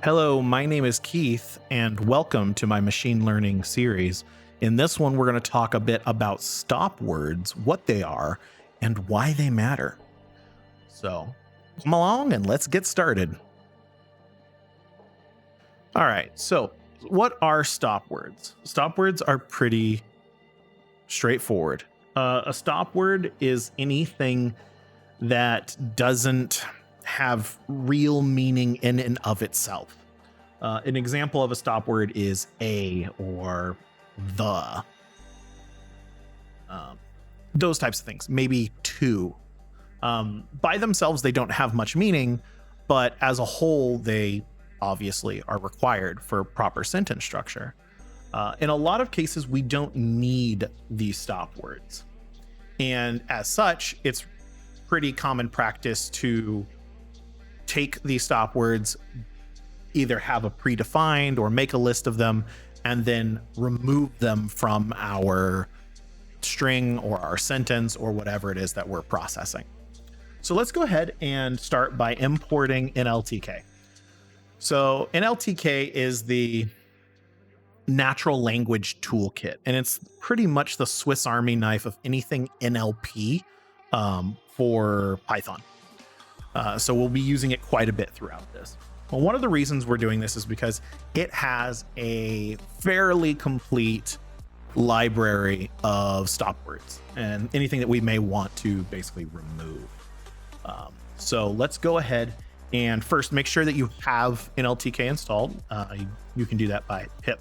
Hello, my name is Keith, and welcome to my machine learning series. In this one, we're going to talk a bit about stop words, what they are, and why they matter. So come along and let's get started. All right, so what are stop words? Stop words are pretty straightforward. A stop word is anything that doesn't have real meaning in and of itself. An example of a stop word is a or the. Those types of things, maybe to. By themselves, they don't have much meaning, but as a whole, they obviously are required for proper sentence structure. In a lot of cases, we don't need these stop words. And as such, it's pretty common practice to take these stop words, either have a predefined or make a list of them, and then remove them from our string or our sentence or whatever it is that we're processing. So let's go ahead and start by importing Nltk. So Nltk is the natural language toolkit, and it's pretty much the Swiss Army knife of anything NLP for Python. So we'll be using it quite a bit throughout this. Well, one of the reasons we're doing this is because it has a fairly complete library of stop words and anything that we may want to basically remove. So let's go ahead and first make sure that you have Nltk installed. You can do that by pip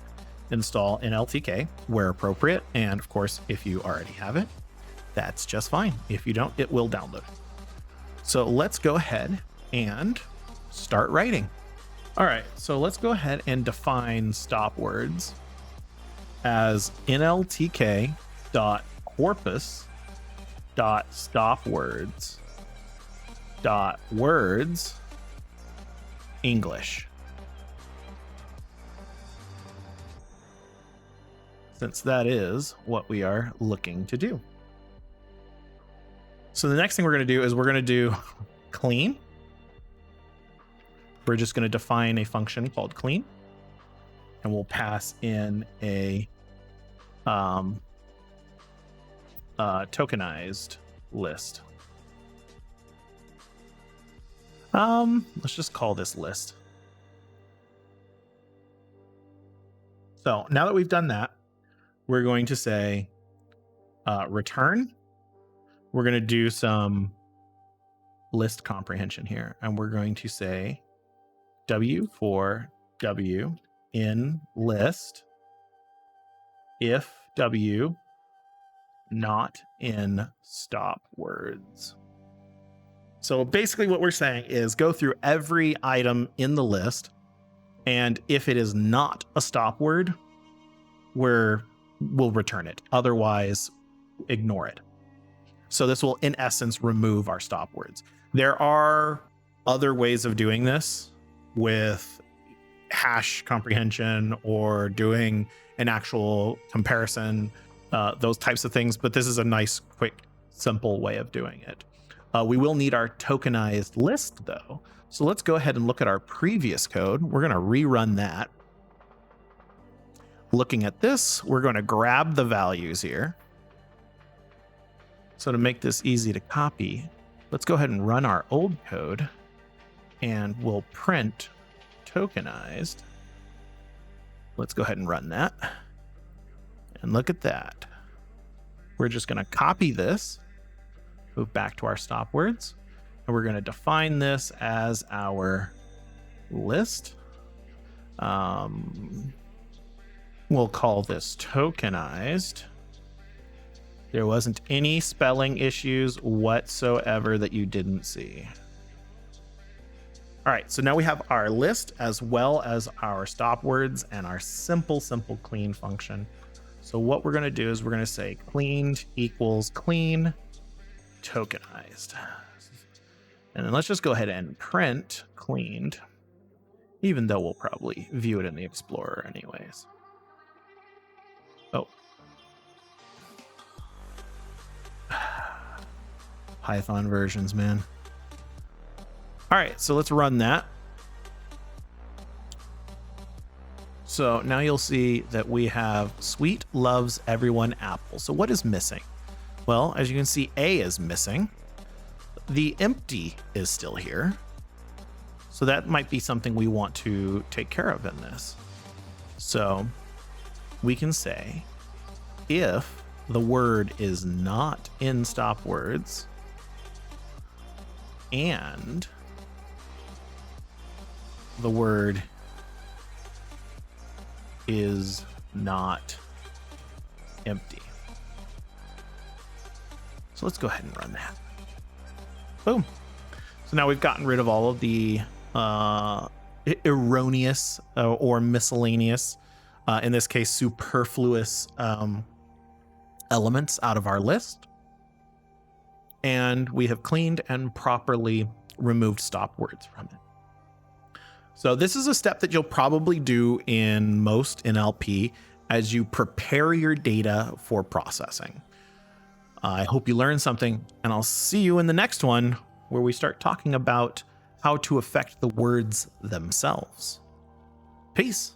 install Nltk where appropriate. And of course, if you already have it, that's just fine. If you don't, it will download. So let's go ahead and start writing. All right, so let's go ahead and define stop words as nltk.corpus.stopwords.words English. Since that is what we are looking to do. So the next thing we're going to do is we're going to do clean. We're just going to define a function called clean, and we'll pass in a tokenized list. Let's just call this list. So now that we've done that, we're going to say return. We're going to do some list comprehension here, and we're going to say W for W in list if W not in stop words. So basically what we're saying is go through every item in the list, and if it is not a stop word, we'll return it. Otherwise, ignore it. So this will, in essence, remove our stop words. There are other ways of doing this with hash comprehension or doing an actual comparison, those types of things. But this is a nice, quick, simple way of doing it. We will need our tokenized list, though. So let's go ahead and look at our previous code. We're going to rerun that. Looking at this, we're going to grab the values here. So to make this easy to copy, let's go ahead and run our old code, and we'll print tokenized. Let's go ahead and run that. And look at that. We're just going to copy this, move back to our stop words, and we're going to define this as our list. We'll call this tokenized. There wasn't any spelling issues whatsoever that you didn't see. All right, so now we have our list as well as our stop words and our simple clean function. So what we're going to do is we're going to say cleaned equals clean tokenized. And then let's just go ahead and print cleaned, even though we'll probably view it in the Explorer anyways. Oh. Python versions, man. All right, so let's run that. So now you'll see that we have sweet loves everyone apple. So what is missing? Well, as you can see, A is missing. The empty is still here. So that might be something we want to take care of in this. So we can say if the word is not in Stopwords and the word is not empty. So let's go ahead and run that. Boom. So now we've gotten rid of all of the erroneous or miscellaneous, in this case, superfluous elements out of our list. And we have cleaned and properly removed stopwords from it. So this is a step that you'll probably do in most NLP as you prepare your data for processing. I hope you learned something, and I'll see you in the next one where we start talking about how to affect the words themselves. Peace.